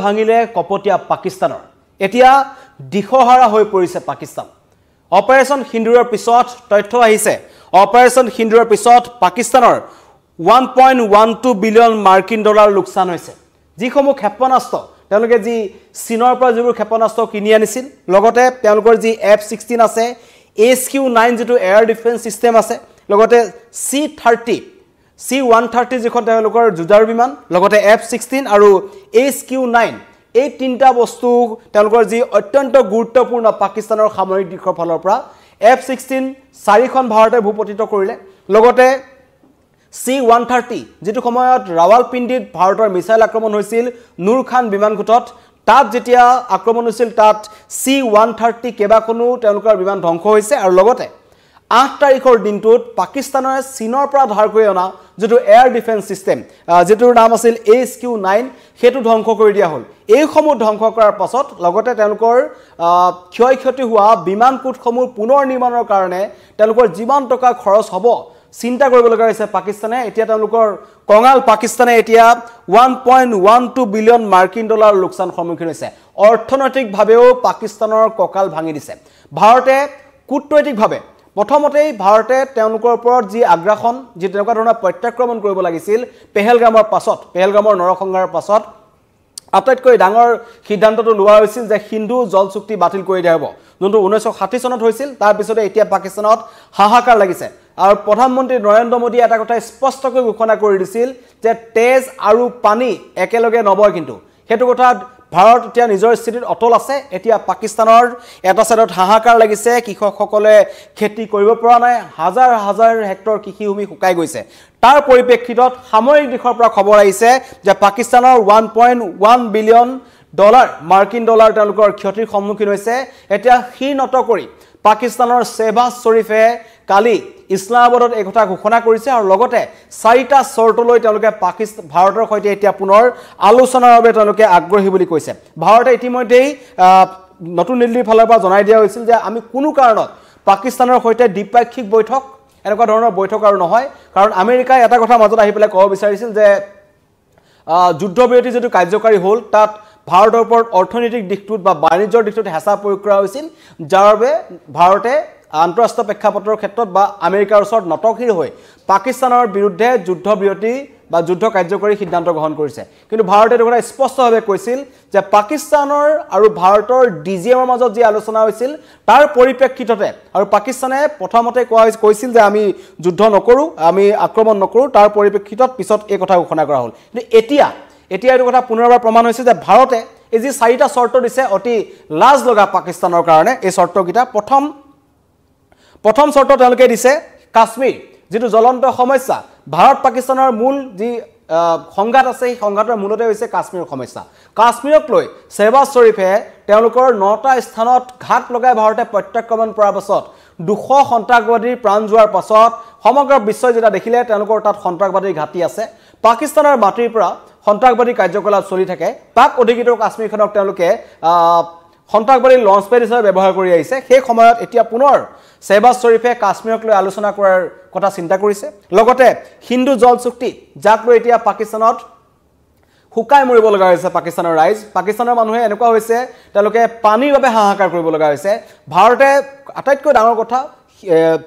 ভাঙিলে কপটীয়া পাকিস্তানৰ এতিয়া দিশহাৰা হৈ পৰিছে পাকিস্তান অপাৰেশন সিন্দুৰৰ পিছত তথ্য আহিছে অপাৰেশন সিন্দুৰৰ পিছত পাকিস্তানৰ 1.12 বিলিয়ন মাৰ্কিন ডলাৰ লোকসান হৈছে যিসমূহ ক্ষেপণাস্ত্ৰ তেওঁলোকে যি চীনৰ পৰা যিবোৰ ক্ষেপণাস্ত্ৰ কিনি আনিছিল লগতে তেওঁলোকৰ যি F-16 আছে HQ-9 যেটো এয়াৰ ডিফেন্স সিস্টেম আছে লগতে C-130 যিখন তেওঁলোকৰ যুঁজাৰু বিমান লগতে F-16 আৰু HQ-9 এই তিনটা বস্তু তেওঁলোকৰ যি অত্যন্ত গুৰুত্বপূৰ্ণ পাকিস্তানৰ সামৰিক দিশৰ ফালৰ পৰা F-16 চাৰিখন ভাৰতে ভূপতিত কৰিলে লগতে C-130 যেটো সময়ত ৰাৱালপিণ্ডিত ভাৰতৰ মিছাইল আক্ৰমণ হৈছিল নূৰ খান বিমান ঘাটত তাত যেতিয়া আক্ৰমণ হৈছিল তাত C-130 কেবাখনো তেওঁলোকৰ বিমান ধ্বংস হৈছে আৰু লগতে 8 তাৰিখৰ দিনটোত পাকিস্তানৰ চীনৰ পৰা ধাৰ কৰি অনা যেটো এয়াৰ ডিফেন্স সিস্টেম যেটোৰ নাম আছিল HQ-9 হেতু ধ্বংস কৰি দিয়া হল এই সমূহ ধ্বংস কৰাৰ পাছত লগতে তেওঁলোকৰ ক্ষয়ক্ষতি হোৱা বিমান কোটসমূহ পুনৰ নিৰ্মাণৰ কাৰণে তেওঁলোকৰ যিমান টকা খৰচ হ'ব চিন্তা কৰিব লগা হৈছে পাকিস্তানে এতিয়া তেওঁলোকৰ কঙাল পাকিস্তানে এতিয়া 1.12 বিলিয়ন মাৰ্কিন ডলাৰ লোকসান সন্মুখীন হৈছে অৰ্থনৈতিকভাৱেও পাকিস্তানৰ ককাল ভাঙি দিছে ভাৰতে কূটনৈতিকভাৱে প্ৰথমতেই ভাৰতে তেওঁলোকৰ ওপৰত যি আগ্ৰাসন যি তেনেকুৱা ধৰণৰ প্ৰত্যাক্ৰমণ কৰিব লাগিছিল পেহেলগামৰ নৰসংহাৰৰ পাছত আটাইতকৈ ডাঙৰ সিদ্ধান্তটো লোৱা হৈছিল যে হিন্দু জল চুক্তি বাতিল কৰি দিয়া হ'ব যোনটো 1960 চনত হৈছিল তাৰ পিছতে এতিয়া পাকিস্তানত হাহাকাৰ লাগিছে আৰু প্ৰধানমন্ত্ৰী নৰেন্দ্ৰ মোদী এটা কথা স্পষ্টকৈ ঘোষণা কৰি দিছিল যে তেজ আৰু পানী একেলগে নবয় কিন্তু হেতু কথা ভাৰত এতিয়া নিজৰ স্থিতিত অটল আছে এতিয়া পাকিস্তানৰ এটা সাইডত হাহাকাৰ লাগিছে কৃষকসকলে খেতি কৰিব পৰা নাই হাজাৰ হাজাৰ হেক্টৰ কৃষিভূমি শুকাই গৈছে তাৰ পৰিপ্ৰেক্ষিতত সামৰিক দিশৰ পৰা খবৰ আহিছে যে পাকিস্তানৰ 1.1 বিলিয়ন ডলাৰ মাৰ্কিন ডলাৰ তেওঁলোকৰ ক্ষতিৰ সন্মুখীন হৈছে এতিয়া হিনত কৰি পাকিস্তানৰ শেহবাজ শৰীফে কালি ইছলামাবাদত এই কথা ঘোষণা কৰিছে আৰু লগতে চাৰিটা চৰ্তলৈ তেওঁলোকে ভাৰতৰ সৈতে এতিয়া পুনৰ আলোচনাৰ বাবে তেওঁলোকে আগ্ৰহী বুলি কৈছে ভাৰতে ইতিমধ্যেই নতুন দিল্লীৰ ফালৰ পৰা জনাই দিয়া হৈছিল যে আমি কোনো কাৰণত পাকিস্তানৰ সৈতে দ্বিপাক্ষিক বৈঠক এনেকুৱা ধৰণৰ বৈঠক আৰু নহয় কাৰণ আমেৰিকাই এটা কথা মাজত আহি পেলাই ক'ব বিচাৰিছিল যে যুদ্ধবিৰতি যেটো কাৰ্যকাৰী হ'ল তাত ভাৰতৰ ওপৰত অৰ্থনৈতিক দিশটোত বা বাণিজ্যৰ দিশটোত হেঁচা প্ৰয়োগ কৰা হৈছিল যাৰ বাবে ভাৰতে আন্তঃৰাষ্ট্ৰীয় প্ৰেক্ষাপটৰ ক্ষেত্ৰত বা আমেৰিকাৰ ওচৰত নতশিৰ হৈ পাকিস্তানৰ বিৰুদ্ধে যুদ্ধবিৰতি বা যুদ্ধ কাৰ্যকৰী সিদ্ধান্ত গ্ৰহণ কৰিছে কিন্তু ভাৰতে এটা স্পষ্টভাৱে কৈছিল যে পাকিস্তানৰ আৰু ভাৰতৰ ডিজিএমৰ মাজত যি আলোচনা হৈছিল তাৰ পৰিপ্ৰেক্ষিততে আৰু পাকিস্তানে প্ৰথমতে কৈছিল যে আমি যুদ্ধ নকৰো আমি আক্ৰমণ নকৰো তাৰ পৰিপ্ৰেক্ষিতত পিছত এই কথা ঘোষণা কৰা হ'ল কিন্তু এতিয়া এইটো কথা পুনৰবাৰ প্ৰমাণ হৈছে যে ভাৰতে এই যি চাৰিটা চৰ্ত দিছে অতি লাজ লগা পাকিস্তানৰ কাৰণে এই চৰ্তকিটা প্ৰথম চৰ্ত তেওঁলোকে দিছে কাশ্মীৰ যেটো জ্বলন্ত সমস্যা ভাৰত পাকিস্তানৰ মূল যি সংঘাত আছে এই সংঘাতৰ মূলতে হৈছে কাশ্মীৰৰ সমস্যা কাশ্মীৰক লৈ শেহবাজ শৰীফে তেওঁলোকৰ 9টা স্থানত ঘাট লগাই ভাৰতে প্ৰত্যাক্ৰমণ কৰাৰ পাছত 200 সন্ত্ৰাসবাদীৰ প্ৰাণ যোৱাৰ পাছত সমগ্ৰ বিশ্বই যেটা দেখিলে তেওঁলোকৰ তাত সন্ত্ৰাসবাদীৰ ঘাটি আছে পাকিস্তানৰ মাটিৰ পৰা সন্ত্ৰাসবাদী কাৰ্যকলাপ চলি থাকে পাক অধিকৃত কাশ্মীৰখনক তেওঁলোকে সন্ত্ৰাসবাদী লঞ্চ পেড হিচাপে ব্যৱহাৰ কৰি আহিছে সেই সময়ত এতিয়া পুনৰ শেহবাজ শৰীফে কাশ্মীৰক লৈ আলোচনা কৰাৰ কথা চিন্তা কৰিছে লগতে হিন্দু জল চুক্তি যাক লৈ এতিয়া পাকিস্তানত হুকাই মৰিব লগা হৈছে পাকিস্তানৰ ৰাইজ পাকিস্তানৰ মানুহে এনেকুৱা হৈছে তেওঁলোকে পানীৰ বাবে হাহাকাৰ কৰিব লগা হৈছে ভাৰতে আটাইতকৈ ডাঙৰ কথা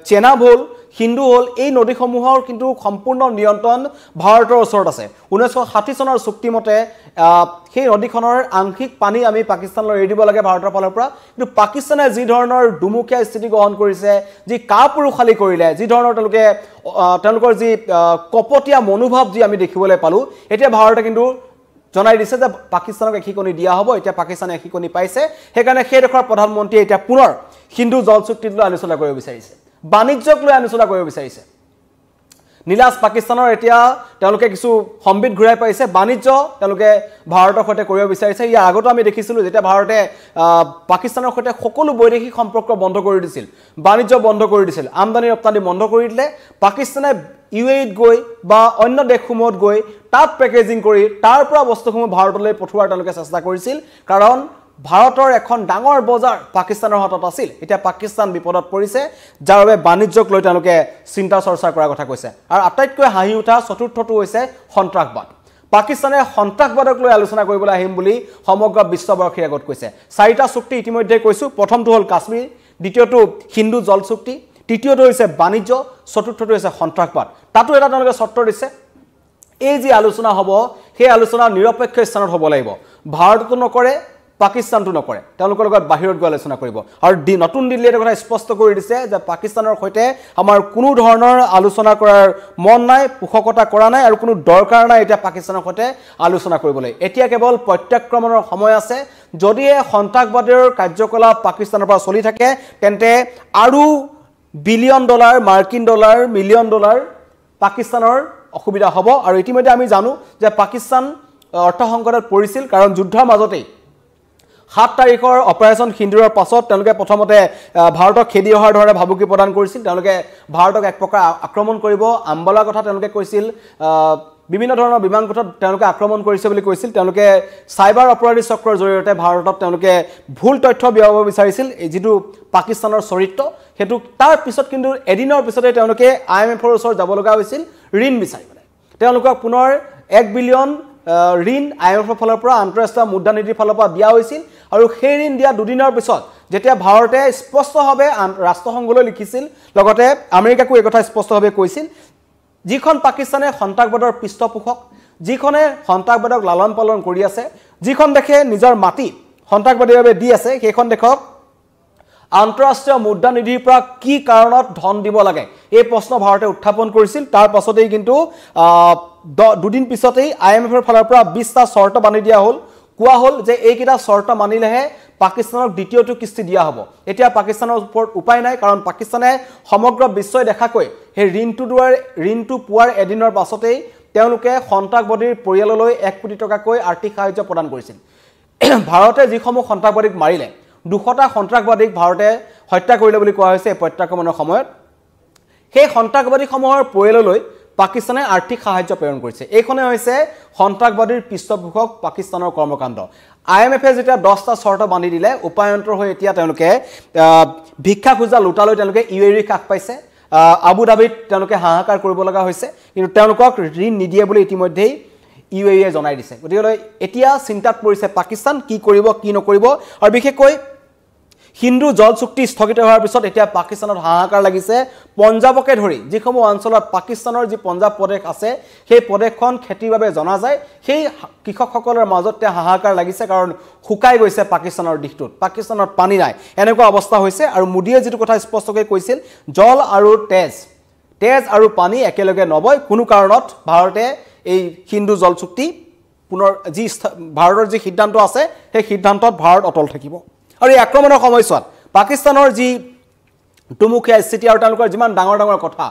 চেনাব হ'ল হিন্দু হ'ল এই নদীসমূহৰ কিন্তু সম্পূৰ্ণ নিয়ন্ত্ৰণ ভাৰতৰ ওচৰত আছে 1960 চনৰ চুক্তি মতে সেই নদীখনৰ আংশিক পানী আমি পাকিস্তানলৈ এৰি দিব লাগে ভাৰতৰ ফালৰ পৰা কিন্তু পাকিস্তানে যি ধৰণৰ দুমুখীয়া স্থিতি গ্ৰহণ কৰিছে যি কাপুৰুষালি কৰিলে যি ধৰণৰ তেওঁলোকৰ যি কপটীয়া মনোভাৱ যি আমি দেখিবলৈ পালো এতিয়া ভাৰতে কিন্তু জনাই দিছে যে পাকিস্তানক এখিকনি দিয়া হ'ব এতিয়া পাকিস্তানে এখিকনি পাইছে হেকাৰণে সেইডোখৰ প্ৰধানমন্ত্ৰী এতিয়া পুনৰ হিন্দু জল চুক্তিত লৈ আলোচনা কৰিব বিচাৰিছে বাণিজ্যক লৈ আলোচনা কৰিব বিচাৰিছে নীলাজ পাকিস্তানৰ এতিয়া তেওঁলোকে কিছু সম্বিত ঘূৰাই পাইছে বাণিজ্য তেওঁলোকে ভাৰতৰ সৈতে কৰিব বিচাৰিছে ইয়াৰ আগত আমি দেখিছিলো যেতিয়া ভাৰতে পাকিস্তানৰ সৈতে সকলো বৈদেশিক সম্পৰ্ক বন্ধ কৰি দিছিল বাণিজ্য বন্ধ কৰি দিছিল আমদানি ৰপ্তানি বন্ধ কৰি দিলে পাকিস্তানে ইউএইত গৈ বা অন্য দেশসমূহত গৈ তাত পেকেজিং কৰি তাৰ পৰা বস্তুসমূহ ভাৰতলৈ পঠোৱাৰ তেওঁলোকে চেষ্টা কৰিছিল কাৰণ ভাৰতৰ এখন ডাঙৰ বজাৰ পাকিস্তানৰ হাতত আছিল এতিয়া পাকিস্তান বিপদত পৰিছে যাৰ বাবে বাণিজ্যক লৈ তেওঁলোকে চিন্তা চৰ্চা কৰাৰ কথা কৈছে আৰু আটাইতকৈ হাঁহি উঠা চতুৰ্থটো হৈছে সন্ত্ৰাসবাদ পাকিস্তানে সন্ত্ৰাসবাদক লৈ আলোচনা কৰিবলৈ আহিম বুলি সমগ্ৰ বিশ্ববাসীৰ আগত কৈছে 4টা চুক্তি ইতিমধ্যে কৈছো প্ৰথমটো হ'ল কাশ্মীৰ দ্বিতীয়টো হিন্দু জল চুক্তি তৃতীয়টো হৈছে বাণিজ্য চতুৰ্থটো হৈছে সন্ত্ৰাসবাদ তাতো এটা তেওঁলোকে চৰ্ত দিছে এই যে আলোচনা হ'ব সেই আলোচনা নিৰপেক্ষ স্থানত হ'ব লাগিব ভাৰতটো নকৰে পাকিস্তানটো নকৰে তেওঁলোকৰ লগত বাহিৰত গৈ আলোচনা কৰিব আৰু নতুন দিল্লীয়ে এটা কথা স্পষ্ট কৰি দিছে যে পাকিস্তানৰ সৈতে আমাৰ কোনো ধৰণৰ আলোচনা কৰাৰ মন নাই পোষকতা কৰা নাই আৰু কোনো দৰকাৰ নাই এতিয়া পাকিস্তানৰ সৈতে আলোচনা কৰিবলৈ এতিয়া কেৱল প্ৰত্যাক্ৰমণৰ সময় আছে যদি সন্ত্ৰাসবাদৰ কাৰ্যকলাপ পাকিস্তানৰ পৰা চলি থাকে তেন্তে আৰু বিলিয়ন ডলাৰ মাৰ্কিন ডলাৰ মিলিয়ন ডলাৰ পাকিস্তানৰ অসুবিধা হ'ব আৰু ইতিমধ্যে আমি জানো যে পাকিস্তান অৰ্থ সংকটত পৰিছিল কাৰণ যুদ্ধৰ মাজতেই 7 তাৰিখৰ অপাৰেচন সিন্দুৰৰ পাছত তেওঁলোকে প্ৰথমতে ভাৰতক খেদি অহাৰ ধৰণে ভাবুকি প্ৰদান কৰিছিল তেওঁলোকে ভাৰতক এক প্ৰকাৰ আক্ৰমণ কৰিব আম্বালাৰ কথা তেওঁলোকে কৈছিল বিভিন্ন ধৰণৰ বিমান ঘাটত তেওঁলোকে আক্ৰমণ কৰিছে বুলি কৈছিল তেওঁলোকে সাইবাৰ অপৰাধী চক্ৰৰ জৰিয়তে ভাৰতক তেওঁলোকে ভুল তথ্য বিয়পাব বিচাৰিছিল এই যেটো পাকিস্তানৰ চৰিত্ৰ হেতু তাৰ পিছত কিন্তু এদিনৰ পিছতে তেওঁলোকে আইএমএফৰ ওচৰত যাব লগা হৈছিল ঋণ বিচাৰিবলৈ তেওঁলোকক পুনৰ 1 বিলিয়ন ঋণ আইএমএফৰ ফালৰ পৰা আন্তঃৰাষ্ট্ৰীয় মুদ্ৰা নীতিৰ ফালৰ পৰা দিয়া হৈছিল আৰু সেই ঋণ দিয়া দুদিনৰ পিছত যেতিয়া ভাৰতে স্পষ্টভাৱে ৰাষ্ট্ৰসংঘলৈ লিখিছিল লগতে আমেৰিকাকো এই কথা স্পষ্টভাৱে কৈছিল যিখন পাকিস্তানে সন্ত্ৰাসবাদৰ পৃষ্ঠপোষক যিখনে সন্ত্ৰাসবাদক লালন পালন কৰি আছে যিখন দেখে নিজৰ মাটি সন্ত্ৰাসবাদীৰ বাবে দি আছে সেইখন দেখক আন্তঃৰাষ্ট্ৰীয় মুদ্ৰা নীতিৰ পৰা কি কাৰণত ধন দিব লাগে এই প্ৰশ্ন ভাৰতে উত্থাপন কৰিছিল তাৰ পাছতেই কিন্তু দুদিন পিছতেই আইএমএফৰ ফালৰ পৰা 20টা চৰ্ত বান্ধি দিয়া হ'ল কোৱা হ'ল যে এইকেইটা চৰ্ত মানিলেহে পাকিস্তানক দ্বিতীয়টো কিস্তি দিয়া হ'ব এতিয়া পাকিস্তানৰ ওপৰত উপায় নাই কাৰণ পাকিস্তানে সমগ্ৰ বিশ্বই দেখাকৈ সেই ঋণটো পোৱাৰ এদিনৰ পাছতেই তেওঁলোকে সন্ত্ৰাসবাদীৰ পৰিয়াললৈ 1 কোটি টকাকৈ আৰ্থিক সাহায্য প্ৰদান কৰিছিল ভাৰতে যিসমূহ সন্ত্ৰাসবাদীক মাৰিলে 200টা সন্ত্ৰাসবাদীক ভাৰতে হত্যা কৰিলে বুলি কোৱা হৈছে প্ৰত্যাক্ৰমণৰ সময়ত সেই সন্ত্ৰাসবাদীসমূহৰ পৰিয়াললৈ পাকিস্তানে আৰ্থিক সাহায্য প্ৰেৰণ কৰিছে এইখনে হৈছে সন্ত্ৰাসবাদীৰ পৃষ্ঠপোষক পাকিস্তানৰ কৰ্মকাণ্ড আইএমএফে যেতিয়া 10টা চৰ্ত বান্ধি দিলে উপায়ন্তৰ হৈ এতিয়া তেওঁলোকে ভিক্ষা খোজা লুটালৈ তেওঁলোকে ইউএইৰ কাষ পাইছে আবু ধাবিত তেওঁলোকে হাহাকাৰ কৰিব লগা হৈছে কিন্তু তেওঁলোকক ঋণ নিদিয়ে বুলি ইতিমধ্যেই ইউএইয়ে জনাই দিছে গতিকে এতিয়া চিন্তাত পৰিছে পাকিস্তান কি কৰিব কি নকৰিব আৰু বিশেষকৈ হিন্দু জল চুক্তি স্থগিত হোৱাৰ পিছত এতিয়া পাকিস্তানত হাহাকাৰ লাগিছে পঞ্জাবকে ধৰি যিসমূহ অঞ্চলত পাকিস্তানৰ যি পঞ্জাব প্ৰদেশ আছে সেই প্ৰদেশখন খেতিৰ বাবে জনা যায় সেই কৃষকসকলৰ মাজতে হাহাকাৰ লাগিছে কাৰণ শুকাই গৈছে পাকিস্তানৰ দিশটোত পাকিস্তানত পানী নাই এনেকুৱা অৱস্থা হৈছে আৰু মোদীয়ে যেটো কথা স্পষ্টকৈ কৈছিল জল আৰু তেজ আৰু পানী একেলগে নবয় কোনো কাৰণত ভাৰতে এই হিন্দু জল চুক্তি পুনৰ যি ভাৰতৰ যি সিদ্ধান্ত আছে সেই সিদ্ধান্তত ভাৰত অটল থাকিব আৰু এই আক্ৰমণৰ সময়ছোৱাত পাকিস্তানৰ যি টুমুখীয়া স্থিতি আৰু তেওঁলোকৰ যিমান ডাঙৰ ডাঙৰ কথা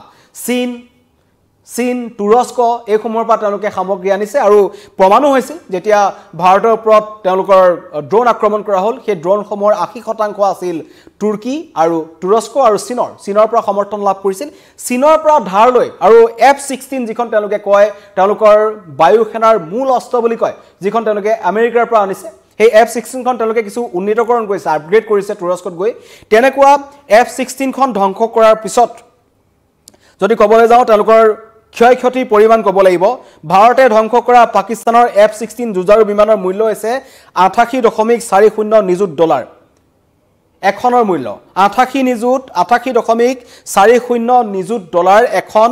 চীন তুৰস্ক এই সময়ৰ পৰা তেওঁলোকে সামগ্ৰী আনিছে আৰু প্ৰমাণো হৈছে যেতিয়া ভাৰতৰ ওপৰত তেওঁলোকৰ ড্ৰোন আক্ৰমণ কৰা হ'ল সেই ড্ৰোনসমূহৰ 80% আছিল তুৰ্কী আৰু তুৰস্ক আৰু চীনৰ পৰা সমৰ্থন লাভ কৰিছিল চীনৰ পৰা ধাৰ লৈ আৰু F-16 যিখন তেওঁলোকে কয় তেওঁলোকৰ বায়ু সেনাৰ মূল অস্ত্ৰ বুলি কয় যিখন তেওঁলোকে আমেৰিকাৰ পৰা আনিছে সেই F-16 খন তেওঁলোকে কিছু উন্নীতকৰণ কৰিছে আপগ্ৰেড কৰিছে তুৰস্কত গৈ তেনেকুৱা F-16 খন ধ্বংস কৰাৰ পিছত যদি ক'বলৈ যাওঁ তেওঁলোকৰ ক্ষয়ক্ষতিৰ পৰিমাণ ক'ব লাগিব ভাৰতে ধ্বংস কৰা পাকিস্তানৰ F-16 যুঁজাৰু বিমানৰ মূল্য হৈছে 88.40 নিযুত ডলাৰ এখনৰ মূল্য 88.40 নিযুত ডলাৰ এখন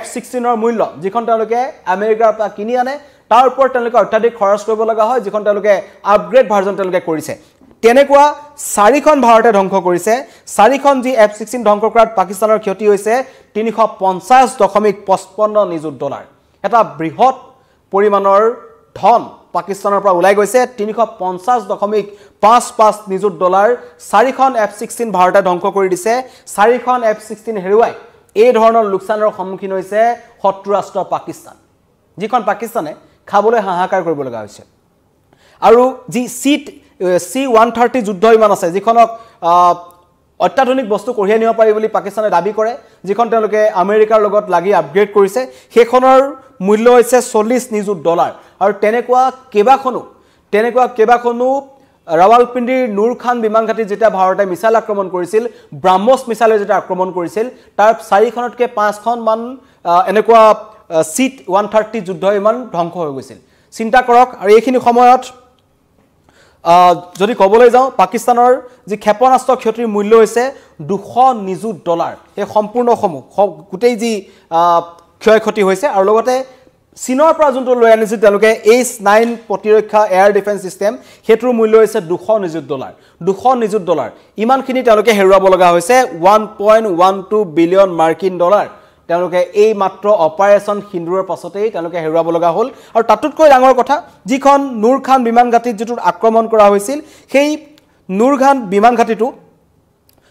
F-16 ৰ মূল্য যিখন তেওঁলোকে আমেৰিকাৰ পৰা কিনি আনে তাৰ ওপৰত তেওঁলোকে অত্যাধিক খৰচ কৰিব লগা হয় যিখন তেওঁলোকে আপগ্ৰেড ভাৰ্জন তেওঁলোকে কৰিছে তেনেকুৱা 4খন ভাৰতে ধ্বংস কৰিছে 4খন যি F-16 ধ্বংস কৰাত পাকিস্তানৰ ক্ষতি হৈছে 350.55 নিযুত ডলাৰ এটা বৃহৎ পৰিমাণৰ ধন পাকিস্তানৰ পৰা ওলাই গৈছে 350.55 নিযুত ডলাৰ 4খন F-16 ভাৰতে ধ্বংস কৰি দিছে 4খন F-16 হেৰুৱাই এই ধৰণৰ লোকচানৰ সন্মুখীন হৈছে শত্ৰু ৰাষ্ট্ৰ পাকিস্তান যিখন পাকিস্তানে খাবলৈ হাহাকাৰ কৰিব লগা হৈছে আৰু যি C-130 যুদ্ধ বিমান আছে যিখনক অত্যাধুনিক বস্তু কঢ়িয়াই নিব পাৰি বুলি পাকিস্তানে দাবী কৰে যিখন তেওঁলোকে আমেৰিকাৰ লগত লাগি আপগ্ৰেড কৰিছে সেইখনৰ মূল্য হৈছে 40 নিযুত ডলাৰ আৰু তেনেকুৱা কেবাখনো ৰাৱালপিণ্ডিৰ নুৰ খান বিমান ঘাটি যেতিয়া ভাৰতে মিছাইল আক্ৰমণ কৰিছিল ব্ৰাহ্মছ মিছাইলে যেতিয়া আক্ৰমণ কৰিছিল তাৰ 4খনতকৈ 5খন মান এনেকুৱা C-130 যুদ্ধ বিমান ধ্বংস হৈ গৈছিল চিন্তা কৰক আৰু এইখিনি সময়ত যদি ক'বলৈ যাওঁ পাকিস্তানৰ যি ক্ষেপণাস্ত্ৰ ক্ষতিৰ মূল্য হৈছে $200 নিযুত এই সম্পূৰ্ণ গোটেই যি ক্ষয়ক্ষতি হৈছে আৰু লগতে চীনৰ পৰা যোনটো লৈ আনিছিল তেওঁলোকে H-9 প্ৰতিৰক্ষা এয়াৰ ডিফেন্স সিস্টেম হেতুৰ মূল্য হৈছে $200 নিযুত ইমানখিনি তেওঁলোকে হেৰুৱাব লগা হৈছে 1.12 বিলিয়ন মাৰ্কিন ডলাৰ তেওঁলোকে এই মাত্ৰ অপাৰেচন সিন্দুৰৰ পাছতেই তেওঁলোকে হেৰুৱাব লগা হ'ল আৰু তাতোতকৈ ডাঙৰ কথা যিখন নূৰ খান বিমান ঘাটিত যেটো আক্ৰমণ কৰা হৈছিল সেই নূৰ খান বিমান ঘাটিটো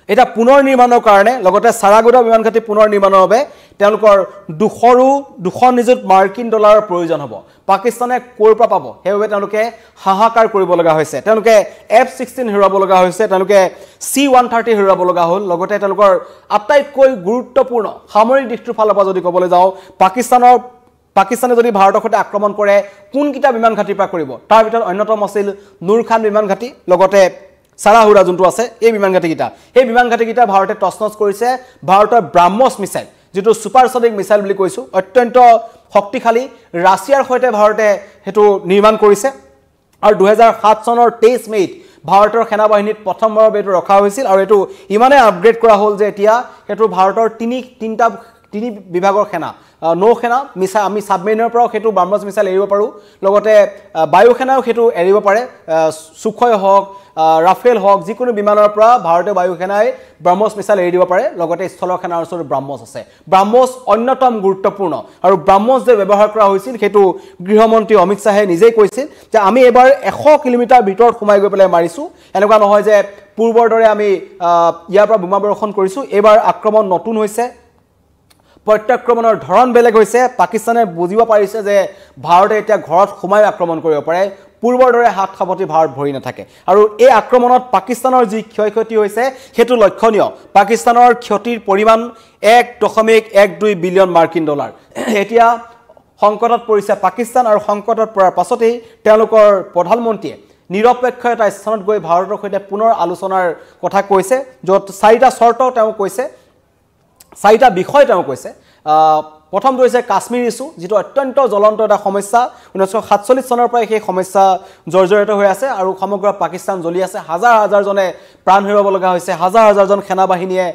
এটা পুনৰ নিৰ্মাণৰ কাৰণে লগতে সাৰাগোদা বিমান ঘাটি পুনৰ নিৰ্মাণৰ বাবে তেওঁলোকৰ 200 নিযুত মাৰ্কিন ডলাৰৰ প্ৰয়োজন হ'ব পাকিস্তানে ক'ৰ পৰা পাব হেৱে তেওঁলোকে হাহাকাৰ কৰিব লগা হৈছে তেওঁলোকে F-16 হেৰুৱাব লগা হৈছে তেওঁলোকে C-130 হেৰুৱাব লগা হ'ল লগতে তেওঁলোকৰ আটাইতকৈ গুৰুত্বপূৰ্ণ সামৰিক দিশটোৰ ফালৰ পৰা যদি ক'বলৈ যাওঁ পাকিস্তানে যদি ভাৰতৰ সৈতে আক্ৰমণ কৰে কোনকিটা বিমান ঘাটিৰ পৰা কৰিব তাৰ ভিতৰত অন্যতম আছিল নূৰ খান বিমান ঘাটি লগতে সাৰাহুৰা যোনটো আছে এই বিমান ঘাটিকিটা ভাৰতে টছনছ কৰিছে ভাৰতৰ ব্ৰাহ্মছ মিছাইল যেটো সুপাৰসনিক মিছাইল বুলি কৈছো অত্যন্ত শক্তিশালী ৰাছিয়াৰ সৈতে ভাৰতে হেতু নিৰ্মাণ কৰিছে আৰু 2007 চনৰ 23 মেত ভাৰতৰ সেনাবাহিনীত প্ৰথমবাৰৰ বেটো ৰখা হৈছিল আৰু এটো ইমানে আপগ্ৰেড কৰা হ'ল যে এতিয়া হেতু ভাৰতৰ তিনি বিভাগৰ সেনা নৌ সেনা মিছা আমি সাবমেৰিনৰ পৰা হেতু ব্ৰাহ্মছ মিছাইল এৰিব পাৰো লগতে বায়ু সেনাও হেতু এৰিব পাৰে সুখয় হওক ৰাফেল হওক যিকোনো বিমানৰ পৰা ভাৰতীয় বায়ু সেনাই ব্ৰাহ্মছ মিছাইল এৰি দিব পাৰে লগতে স্থলৰ সেনাৰ ওচৰত ব্ৰাহ্মছ আছে ব্ৰাহ্মছ অন্যতম গুৰুত্বপূৰ্ণ আৰু ব্ৰাহ্মছ যে ব্যৱহাৰ কৰা হৈছিল হেতু গৃহমন্ত্ৰী অমিত শাহে নিজেই কৈছিল যে আমি এবাৰ 100 কিলোমিটাৰ ভিতৰত সোমাই গৈ পেলাই মাৰিছো এনেকুৱা নহয় যে পূৰ্বৰ দৰে আমি ইয়াৰ পৰা বোমা বৰ্ষণ কৰিছো এবাৰ আক্ৰমণ নতুন হৈছে প্ৰত্যাক্ৰমণৰ ধৰণ বেলেগ হৈছে পাকিস্তানে বুজিব পাৰিছে যে ভাৰতে এতিয়া ঘৰত সোমাই আক্ৰমণ কৰিব পাৰে পূৰ্বৰ দৰে হাত খাবতি ভাৰত ভৰি নাথাকে আৰু এই আক্ৰমণত পাকিস্তানৰ যি ক্ষয়ক্ষতি হৈছে হেতু লক্ষণীয় পাকিস্তানৰ ক্ষতিৰ পৰিমাণ 1.12 বিলিয়ন মাৰ্কিন ডলাৰ এতিয়া সংকটত পৰিছে পাকিস্তান আৰু সংকটত পৰাৰ পাছতেই তেওঁলোকৰ প্ৰধানমন্ত্ৰীয়ে নিৰপেক্ষ এটা স্থানত গৈ ভাৰতৰ সৈতে পুনৰ আলোচনাৰ কথা কৈছে য'ত চাৰিটা শৰ্ত তেওঁ কৈছে চাৰিটা বিষয় তেওঁ কৈছে প্ৰথমটো হৈছে কাশ্মীৰ ইস্যু যেটো অত্যন্ত জ্বলন্ত এটা সমস্যা 1947 চনৰ পৰা এই সমস্যা জৰ্জৰিত হৈ আছে আৰু সমগ্ৰ পাকিস্তান জ্বলি আছে হাজাৰ জনে প্ৰাণ হেৰুৱাব লগা হৈছে হাজাৰ জন সেনাবাহিনীয়ে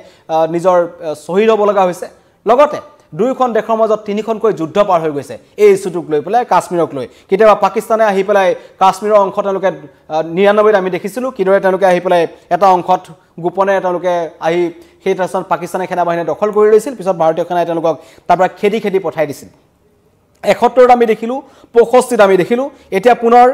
নিজৰ শহীদ হ'ব লগা হৈছে লগতে দুইখন দেশৰ মাজত তিনিখনকৈ যুদ্ধ পাৰ হৈ গৈছে এই ইস্যুটোক লৈ পেলাই কাশ্মীৰক লৈ কেতিয়াবা পাকিস্তানে আহি পেলাই কাশ্মীৰৰ অংশ তেওঁলোকে 99 আমি দেখিছিলো কিদৰে তেওঁলোকে আহি পেলাই এটা অংশত গোপনে তেওঁলোকে আহি সেই ঠাইখন পাকিস্তানে সেনাবাহিনীয়ে দখল কৰি লৈছিল পিছত ভাৰতীয় সেনাই তেওঁলোকক তাৰ পৰা খেদি পঠাই দিছিল 71 আমি দেখিলো 65 আমি দেখিলো এতিয়া পুনৰ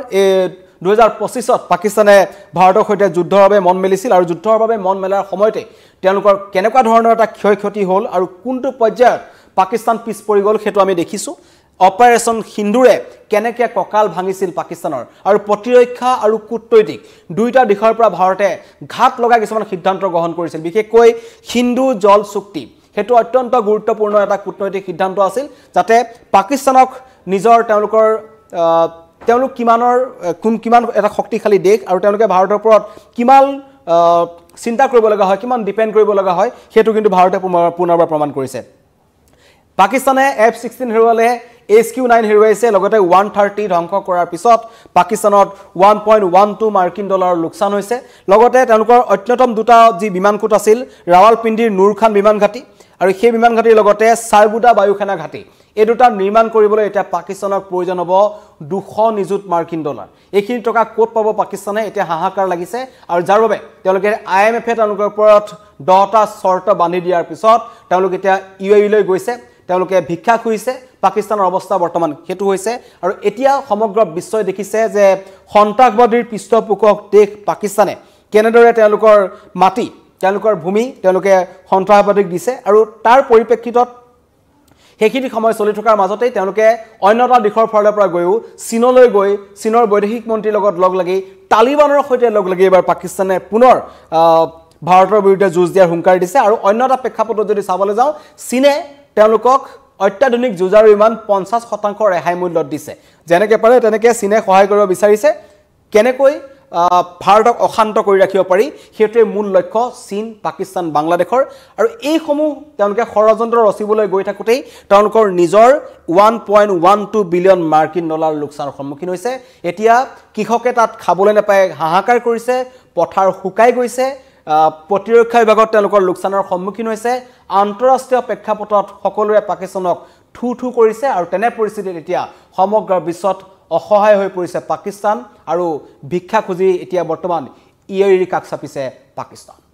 2025 পাকিস্তানে ভাৰতৰ সৈতে যুদ্ধৰ বাবে মন মেলিছিল আৰু যুদ্ধৰ বাবে মন মেলাৰ সময়তে তেওঁলোকৰ কেনেকুৱা ধৰণৰ এটা ক্ষয়ক্ষতি হ'ল আৰু কোনটো পৰ্যায়ত পাকিস্তান পিছ পৰি গ'ল হেতু আমি দেখিছো অপাৰেচন সিন্দুৰে কেনেকে ককাল ভাঙিছিল পাকিস্তানৰ আৰু প্ৰতিৰক্ষা আৰু কূটনৈতিক দুইটা দিশৰ পৰা ভাৰতে ঘাট লগা কিছুমান সিদ্ধান্ত গ্ৰহণ কৰিছিল বিশেষকৈ হিন্দু জল চুক্তি হেতু অত্যন্ত গুৰুত্বপূৰ্ণ এটা কূটনৈতিক সিদ্ধান্ত আছিল যাতে পাকিস্তানক নিজৰ তেওঁলোক কিমান এটা শক্তিশালী দেশ আৰু তেওঁলোকে ভাৰতৰ ওপৰত কিমান চিন্তা কৰিব লগা হয় কিমান ডিপেন্ড কৰিব লগা হয় হেতু কিন্তু ভাৰতে পুনৰবাৰ প্ৰমাণ কৰিছে পাকিস্তানে F-16 হেৰুৱালে HQ-9 হেৰুৱাইছে লগতে 130 ধ্বংস কৰাৰ পিছত পাকিস্তানত 1.12 মাৰ্কিন ডলাৰৰ লোকচান হৈছে লগতে তেওঁলোকৰ অন্যতম দুটা যি বিমানকোট আছিল ৰাৱালপিণ্ডিৰ নূৰ খান বিমান ঘাটি আৰু সেই বিমান ঘাটিৰ লগতে সাৰগুদা বায়ু সেনা ঘাটি এই দুটা নিৰ্মাণ কৰিবলৈ এটা পাকিস্তানক প্ৰয়োজন হ'ব 200 নিযুত মাৰ্কিন ডলাৰ এইখিনি টকা ক'ত পাব পাকিস্তানে এতিয়া হাহাকাৰ লাগিছে আৰু যাৰ বাবে তেওঁলোকে IMF তেওঁলোকৰ ওপৰত 10টা শৰ্ত বান্ধি দিয়াৰ পিছত তেওঁলোক এতিয়া UAE লৈ গৈছে তেওঁলোকে ভিক্ষা খুজিছে পাকিস্তানৰ অৱস্থা বৰ্তমান হেতু হৈছে আৰু এতিয়া সমগ্ৰ বিশ্বই দেখিছে যে সন্ত্ৰাসবাদীৰ পৃষ্ঠপোষক দেশ পাকিস্তানে কেনেদৰে তেওঁলোকৰ মাটি তেওঁলোকৰ ভূমি তেওঁলোকে সন্ত্ৰাসবাদীক দিছে আৰু তাৰ পৰিপ্ৰেক্ষিতত হেকিটি সময় চলি থকাৰ মাজতেই তেওঁলোকে অন্যটা দিশৰ ফালৰ পৰা গৈও চীনলৈ গৈ চীনৰ বৈদেশিক মন্ত্ৰীৰ লগত লগ লাগি তালিবানৰ সৈতে লগ লাগি এবাৰ পাকিস্তানে পুনৰ ভাৰতৰ বিৰুদ্ধে যুঁজ দিয়াৰ হুংকাৰ দিছে আৰু অন্যটা প্ৰেক্ষাপটত যদি চাবলৈ যাওঁ চীনে তেওঁলোকক অত্যাধুনিক যুঁজাৰ বিমান 50% ৰেহাই মূল্যত দিছে যেনেকৈ পাৰে তেনেকৈ চীনে সহায় কৰিব বিচাৰিছে কেনেকৈ ভাৰতক অশান্ত কৰি ৰাখিব পাৰি সেইটোৱে মূল লক্ষ্য চীন পাকিস্তান বাংলাদেশৰ আৰু এইসমূহ তেওঁলোকে ষড়যন্ত্ৰ ৰচিবলৈ গৈ থাকোঁতেই তেওঁলোকৰ নিজৰ 1.12 বিলিয়ন মাৰ্কিন ডলাৰ লোকচানৰ সন্মুখীন হৈছে এতিয়া কৃষকে তাত খাবলৈ নাপায় হাহাকাৰ কৰিছে পথাৰ শুকাই গৈছে প্ৰতিৰক্ষা বিভাগত তেওঁলোকৰ লোকচানৰ সন্মুখীন হৈছে আন্তঃৰাষ্ট্ৰীয় প্ৰেক্ষাপটত সকলোৰে পাকিস্তানক থু কৰিছে আৰু তেনে পৰিস্থিতিত এতিয়া সমগ্ৰ বিশ্বত অসহায় হৈ পৰিছে পাকিস্তান আৰু ভিক্ষা খুজি এতিয়া বৰ্তমান ইয়েৰি কাষ চাপিছে পাকিস্তান